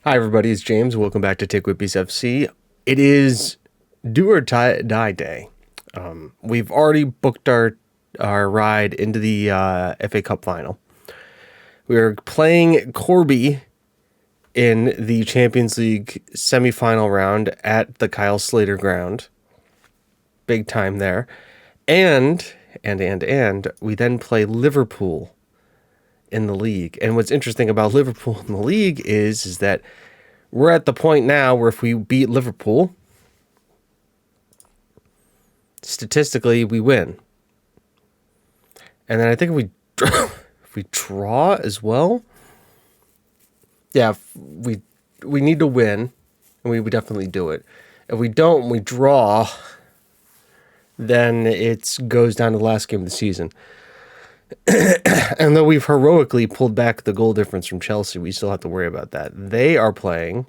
Hi, everybody. It's James. Welcome back to TGWPIS FC. It is do or die day. We've already booked our ride into the FA Cup final. We are playing Corby in the Champions League semi-final round at the Kyle Slater ground. Big time there. And we then play Liverpool in the league. And what's interesting about Liverpool in the league is that we're at the point now where if we beat Liverpool, statistically we win. And then I think if we draw as well, yeah, we need to win, and we would definitely do it. If we don't, we draw, then it goes down to the last game of the season. And though we've heroically pulled back the goal difference from Chelsea, we still have to worry about that. They are playing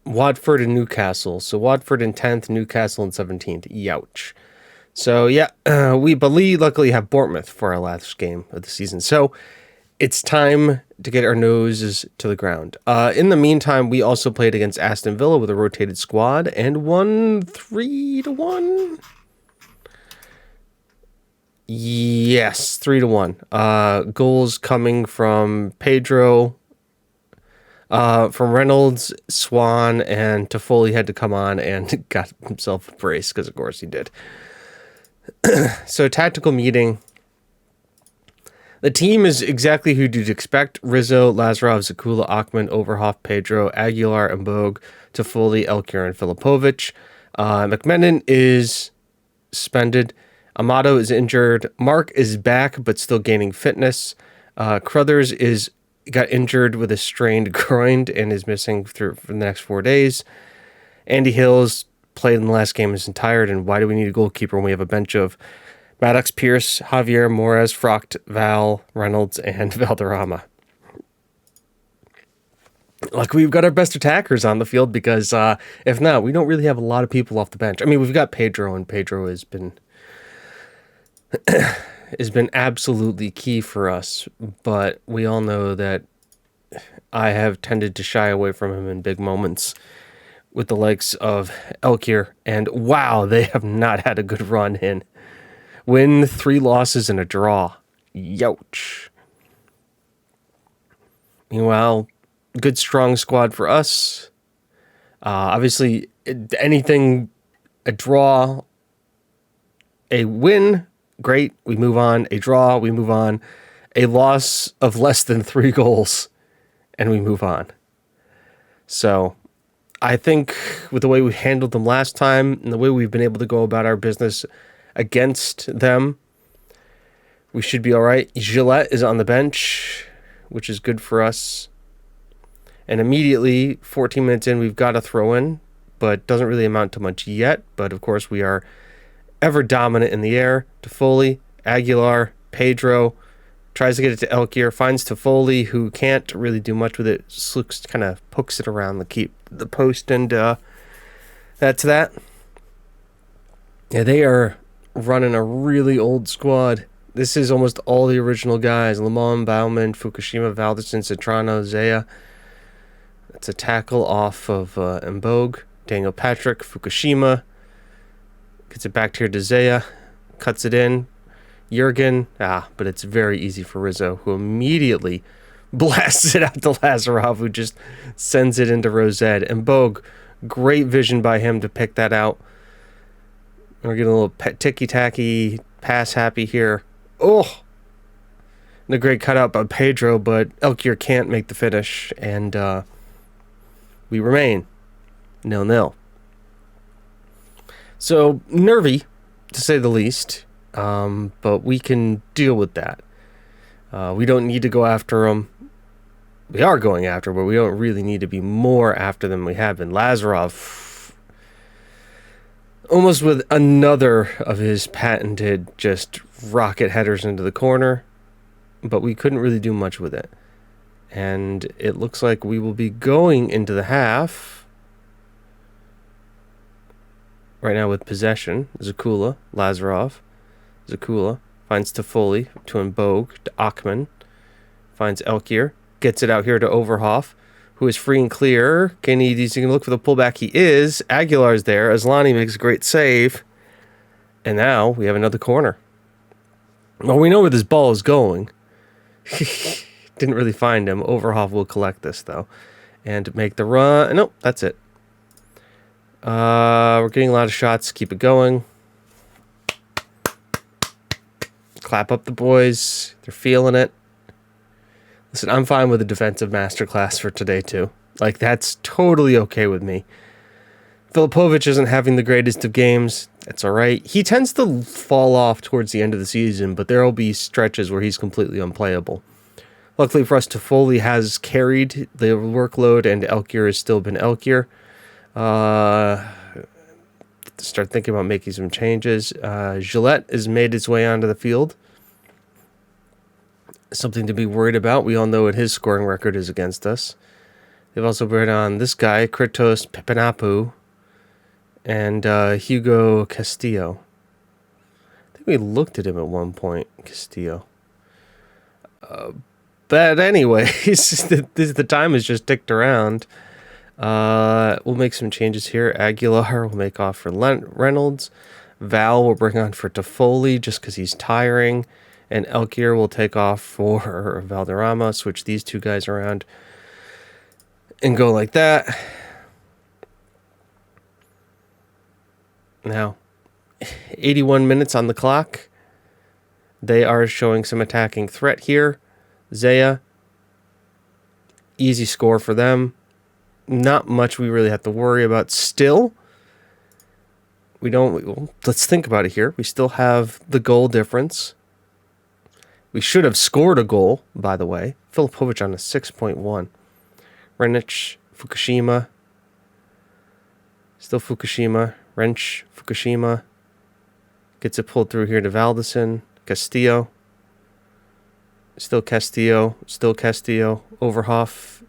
Watford and Newcastle. So Watford in 10th, Newcastle in 17th. Youch. So yeah, we luckily have Bournemouth for our last game of the season. So it's time to get our noses to the ground. In the meantime, we also played against Aston Villa with a rotated squad and won 3-1. Yes, 3-1. Goals coming from Pedro, from Reynolds, Swan, and Toffoli had to come on and got himself a brace because, of course, he did. So, tactical meeting. The team is exactly who you'd expect. Rizzo, Lazarov, Zakula, Achman, Overhoff, Pedro, Aguilar, Mbog, Toffoli, Elkier, and Filipovic. McMenon is suspended. Amato is injured. Mark is back, but still gaining fitness. Crothers got injured with a strained groin and is missing for the next 4 days. Andy Hills played in the last game, isn't tired, and why do we need a goalkeeper when we have a bench of Maddox, Pierce, Javier, Morez, Frocht, Val, Reynolds, and Valderrama? Like, we've got our best attackers on the field because if not, we don't really have a lot of people off the bench. I mean, we've got Pedro, and Pedro has been absolutely key for us, but we all know that I have tended to shy away from him in big moments with the likes of Elkier, and wow, they have not had a good run in. Win, 3 losses, and a draw. Youch. Meanwhile, good strong squad for us. Obviously, anything, a draw, a win, great, we move on. A draw, we move on. A loss of less than 3 goals, and we move on. So I think with the way we handled them last time and the way we've been able to go about our business against them, we should be all right. Gillette is on the bench, which is good for us. And immediately, 14 minutes in, we've got a throw in, but doesn't really amount to much yet. But of course, we are ever dominant in the air. Toffoli, Aguilar, Pedro tries to get it to Elkier, finds Toffoli, who can't really do much with it. Just looks, kind of pokes it around the post, and that's that. Yeah, they are running a really old squad. This is almost all the original guys: Lamont, Bauman, Fukushima, Valderson, Citrano, Zaya. That's a tackle off of Mbog. Daniel Patrick, Fukushima. Gets it back here to Zaya. Cuts it in. Jurgen. But it's very easy for Rizzo, who immediately blasts it out to Lazarov, who just sends it into Rosette. And Mbog, great vision by him to pick that out. We're getting a little ticky-tacky, pass-happy here. Oh! And a great cutout by Pedro, but Elkier can't make the finish, and we remain 0-0. So, nervy, to say the least, but we can deal with that. We don't need to go after them. We are going after them, but we don't really need to be more after them than we have been. Lazarov, almost with another of his patented just rocket headers into the corner, but we couldn't really do much with it. And it looks like we will be going into the half right now with possession. Zakula, Lazarov, Zakula, Finds Toffoli to Mbogue, to Achman. Finds Elkier. Gets it out here to Overhoff, who is free and clear. He's going to look for the pullback. He is. Aguilar's there. Asllani makes a great save. And now we have another corner. Well, we know where this ball is going. Didn't really find him. Overhoff will collect this, though. And make the run. Nope, that's it. We're getting a lot of shots. Keep it going. Clap up the boys. They're feeling it. Listen, I'm fine with a defensive masterclass for today, too. Like, that's totally okay with me. Filipovic isn't having the greatest of games. That's all right. He tends to fall off towards the end of the season, but there will be stretches where he's completely unplayable. Luckily for us, Toffoli has carried the workload, and Elkier has still been Elkier. Start thinking about making some changes. Gillette has made its way onto the field. Something to be worried about. We all know what his scoring record is against us. They've also brought on this guy, Kritos Pepinapu, and Hugo Castillo. I think we looked at him at one point, Castillo. But anyways, the time has just ticked around. We'll make some changes here. Aguilar will make off for Reynolds. Val will bring on for Toffoli just because he's tiring. And Elkier will take off for Valderrama. Switch these two guys around and go like that. Now, 81 minutes on the clock. They are showing some attacking threat here. Zaya, easy score for them. Not much we really have to worry about still. Let's think about it here. We still have the goal difference. We should have scored a goal, by the way. Filipovic on a 6.1. Renich, Fukushima. Still Fukushima. Wrench, Fukushima. Gets it pulled through here to Valdesen. Castillo. Still Castillo. Still Castillo. Overhoff.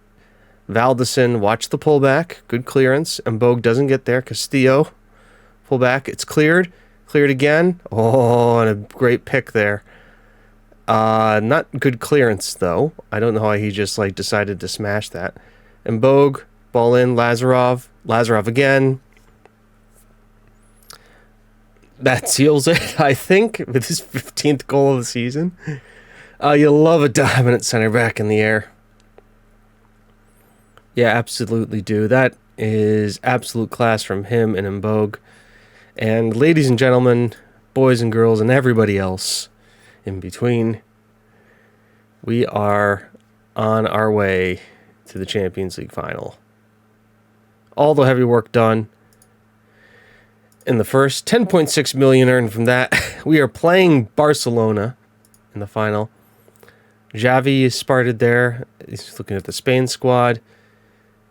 Valdesen. Watch the pullback. Good clearance. Mbogue doesn't get there. Castillo. Pullback. It's cleared. Cleared again. Oh, and a great pick there. Not good clearance, though. I don't know how he just, decided to smash that. Mbogue. Ball in. Lazarov. Lazarov again. That seals it, I think, with his 15th goal of the season. You love a dominant center back in the air. Yeah, absolutely do. That is absolute class from him and Mbogue. And ladies and gentlemen, boys and girls, and everybody else in between, we are on our way to the Champions League final. All the heavy work done. In the first, 10.6 million earned from that. We are playing Barcelona in the final. Xavi is spotted there. He's looking at the Spain squad.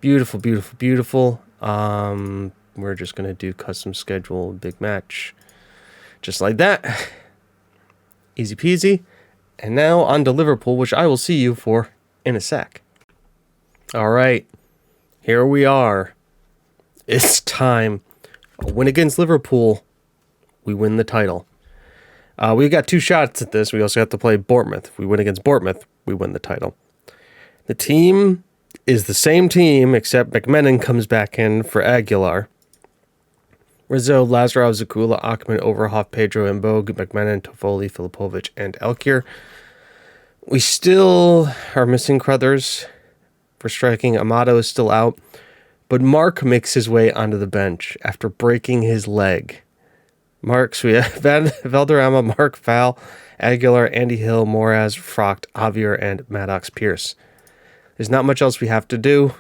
Beautiful, beautiful, beautiful. We're just going to do custom schedule, big match. Just like that. Easy peasy. And now on to Liverpool, which I will see you for in a sec. All right. Here we are. It's time. A win against Liverpool, we win the title. We've got two shots at this. We also have to play Bournemouth. If we win against Bournemouth, we win the title. The team is the same team, except McMenon comes back in for Aguilar. Rizzo, Lazarov, Zakula, Achman, Overhoff, Pedro, Mbogue, McMenon, Toffoli, Filipovic, and Elkier. We still are missing Crothers for striking. Amato is still out. But Mark makes his way onto the bench after breaking his leg. Marks, we have Valderrama, Mark, Val, Aguilar, Andy Hill, Moraz, Frocht, Javier, and Maddox Pierce. There's not much else we have to do.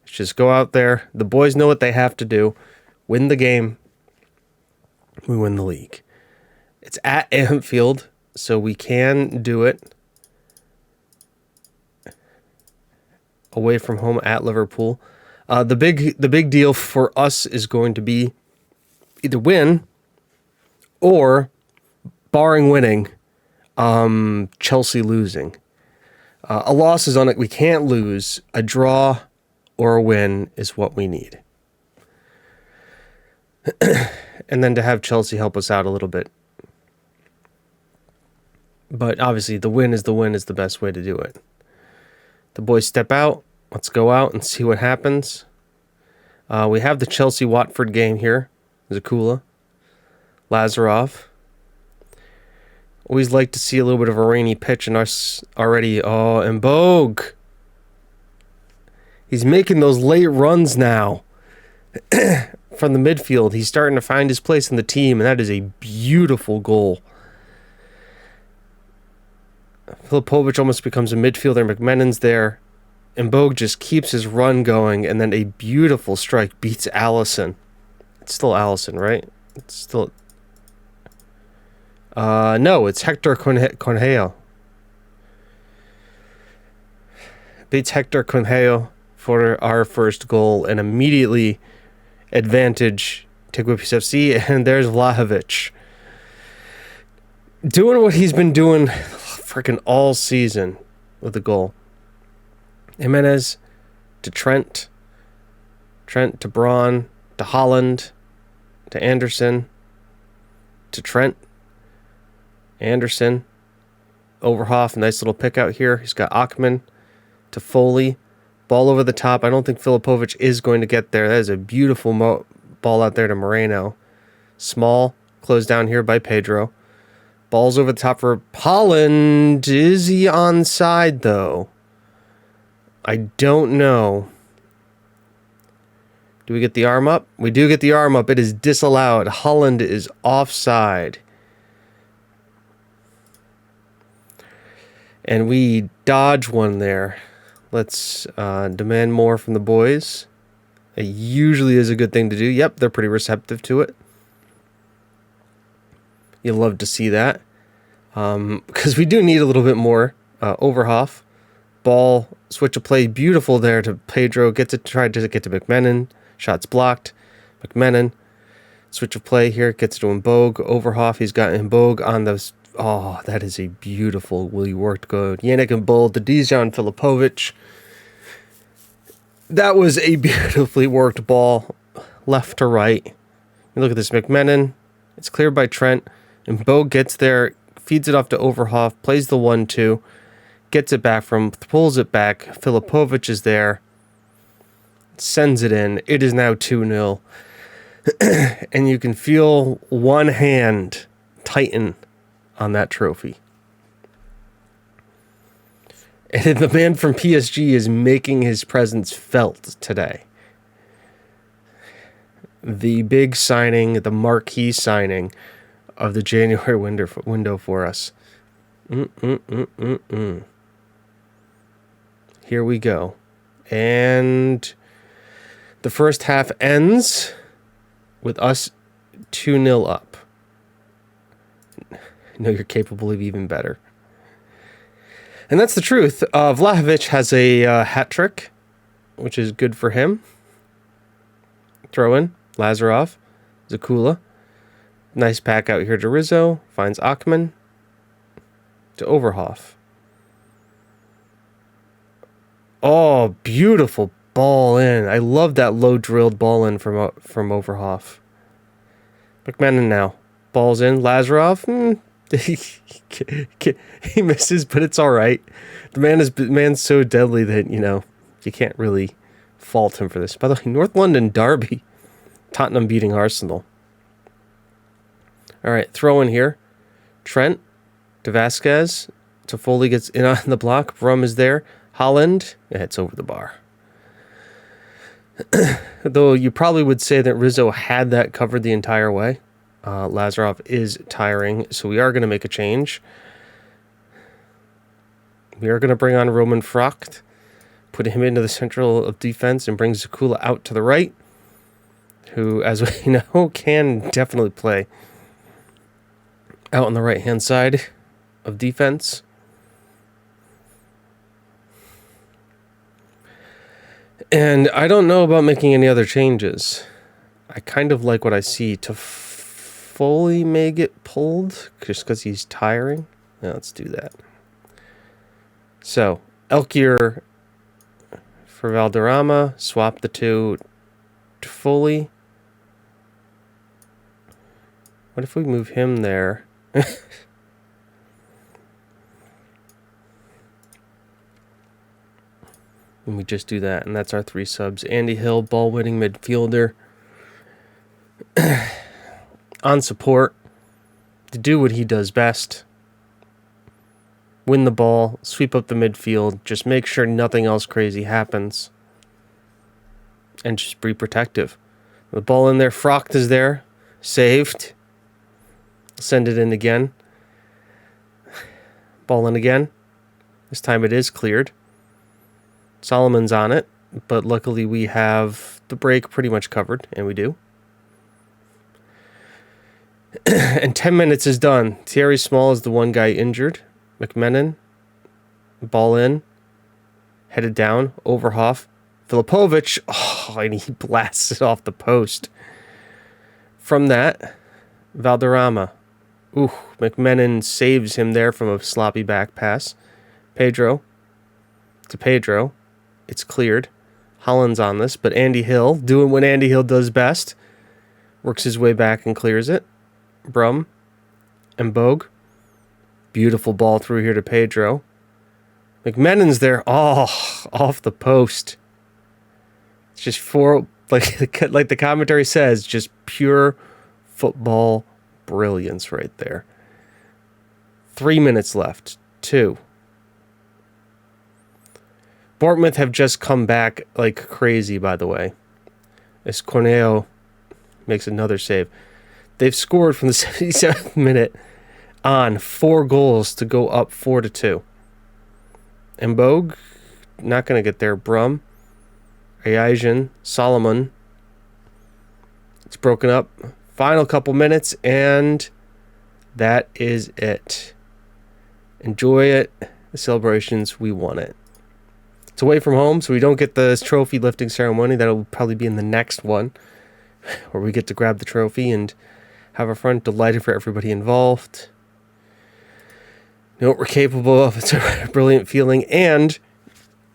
Let's just go out there. The boys know what they have to do. Win the game. We win the league. It's at Anfield, so we can do it. Away from home at Liverpool. The big deal for us is going to be either win or, barring winning, Chelsea losing. A loss is on it. We can't lose. A draw or a win is what we need. And then to have Chelsea help us out a little bit. But obviously, the win is the best way to do it. The boys step out. Let's go out and see what happens. We have the Chelsea-Watford game here. Zakula. Lazarov. Always like to see a little bit of a rainy pitch in us already. Oh, and Bogue. He's making those late runs now. From the midfield. He's starting to find his place in the team, and that is a beautiful goal. Filipovic almost becomes a midfielder. McMennon's there. And Bogue just keeps his run going, and then a beautiful strike beats Allison. It's still Allison, right? It's still... no, it's Hector Cornejo. Beats Hector Cornejo for our first goal, and immediately advantage TGWPIS FC, and there's Vlahovic. Doing what he's been doing freaking all season with the goal. Jimenez to Trent. Trent to Braun. To Holland. To Anderson. To Trent. Anderson. Overhoff. Nice little pick out here. He's got Achman. To Foley. Ball over the top. I don't think Filipovic is going to get there. That is a beautiful ball out there to Moreno. Small. Closed down here by Pedro. Ball's over the top for Holland. Is he onside, though? I don't know. Do we get the arm up? We do get the arm up. It is disallowed. Holland is offside. And we dodge one there. Let's demand more from the boys. It usually is a good thing to do. Yep, they're pretty receptive to it. You love to see that. Because we do need a little bit more. Overhoff. Ball, switch of play, beautiful there to Pedro. Tried to get to McMennon. Shots blocked. McMennon. Switch of play here. Gets to Mbogue. Overhoff. He's got Mbogue on the... Oh, that is a beautiful, really worked good. Yannick Mbogue, the Dijon Filipovic. That was a beautifully worked ball. Left to right. You look at this McMennon. It's cleared by Trent. Mbogue gets there. Feeds it off to Overhoff. Plays the 1-2. Gets it back pulls it back. Filipovic is there. Sends it in. It is now 2-0. And you can feel one hand tighten on that trophy. And the man from PSG is making his presence felt today. The big signing, the marquee signing of the January window for us. Here we go. And the first half ends with us 2-0 up. I know you're capable of even better. And that's the truth. Vlahovic has a hat trick, which is good for him. Throw in. Lazarov. Zakula. Nice pack out here to Rizzo. Finds Achman. To Overhoff. Oh, beautiful ball in. I love that low drilled ball in from Overhoff. McMennon now. Ball's in. Lazarov. He misses, but it's all right. The man's so deadly that, you can't really fault him for this. By the way, North London derby. Tottenham beating Arsenal. All right, throw in here. Trent to Vasquez. To Foley gets in on the block. Brum is there. Holland. Yeah, it's over the bar. Though you probably would say that Rizzo had that covered the entire way. Lazarov is tiring, so we are going to make a change. We are going to bring on Roman Fracht, put him into the central of defense, and bring Zakula out to the right, who, as we know, can definitely play out on the right-hand side of defense. And I don't know about making any other changes. I kind of like what I see. Foley may get pulled just because he's tiring. Yeah, let's do that. So, Elkier for Valderrama. Swap the two to Foley. What if we move him there? And we just do that, and that's our 3 subs. Andy Hill, ball-winning midfielder. On support, to do what he does best. Win the ball, sweep up the midfield, just make sure nothing else crazy happens. And just be protective. The ball in there, Frocht is there, saved. Send it in again. Ball in again. This time it is cleared. Solomon's on it, but luckily we have the break pretty much covered, and we do. And 10 minutes is done. Thierry Small is the one guy injured. McMenon, ball in, headed down, Overhoff. Filipovic, and he blasts it off the post. From that, Valderrama. McMenon saves him there from a sloppy back pass. Pedro to Pedro. It's cleared. Holland's on this, but Andy Hill, doing what Andy Hill does best, works his way back and clears it. Brum and Bogue. Beautiful ball through here to Pedro. McMenon's there. Off the post. It's just like the commentary says, just pure football brilliance right there. 3 minutes left. 2. Bournemouth have just come back like crazy, by the way. As Corneo makes another save. They've scored from the 77th minute on 4 goals to go up 4-2. And Bogue, not going to get there. Brum, Ayajin, Solomon. It's broken up. Final couple minutes, and that is it. Enjoy it. The celebrations, we won it. It's away from home, so we don't get the trophy lifting ceremony. That'll probably be in the next one, where we get to grab the trophy and have our fun. Delighted for everybody involved. Know what we're capable of. It's a brilliant feeling. And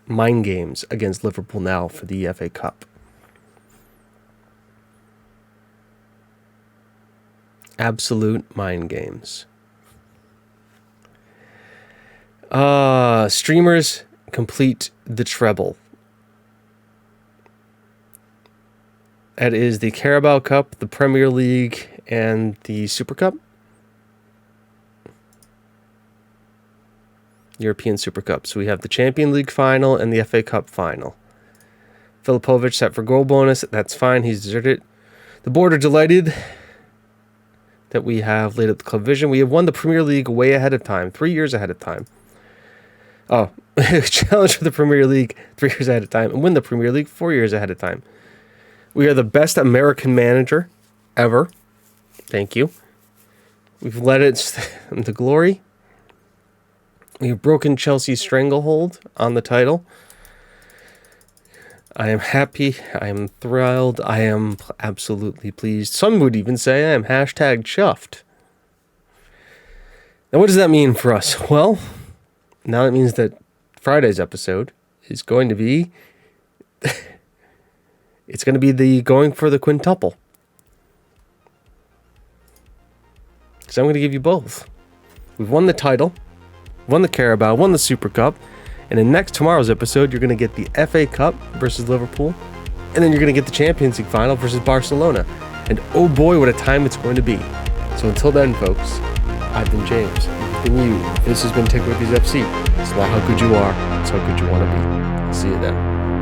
mind games against Liverpool now for the FA Cup. Absolute mind games. Streamers complete the treble. That is the Carabao Cup, the Premier League, and the Super Cup. European Super Cup. So we have the Champions League final and the FA Cup final. Filipovic set for goal bonus. That's fine. He's deserted. The board are delighted that we have laid out the club vision. We have won the Premier League way ahead of time, 3 years ahead of time. Challenge for the Premier League 3 years ahead of time, and win the Premier League 4 years ahead of time. We are the best American manager ever. Thank you. We've led it into glory. We've broken Chelsea's stranglehold on the title. I am happy. I am thrilled. I am absolutely pleased. Some would even say I am #chuffed. Now, what does that mean for us? Well, now it means that Friday's episode is going to be... it's going to be the going for the quintuple. Because I'm going to give you both. We've won the title, won the Carabao, won the Super Cup, and in tomorrow's episode, you're going to get the FA Cup versus Liverpool, and then you're going to get the Champions League final versus Barcelona. And oh boy, what a time it's going to be. So until then, folks, I've been James. Been you. This has been TGWPIS FC. It's not how good you are, it's how good you want to be. See you then.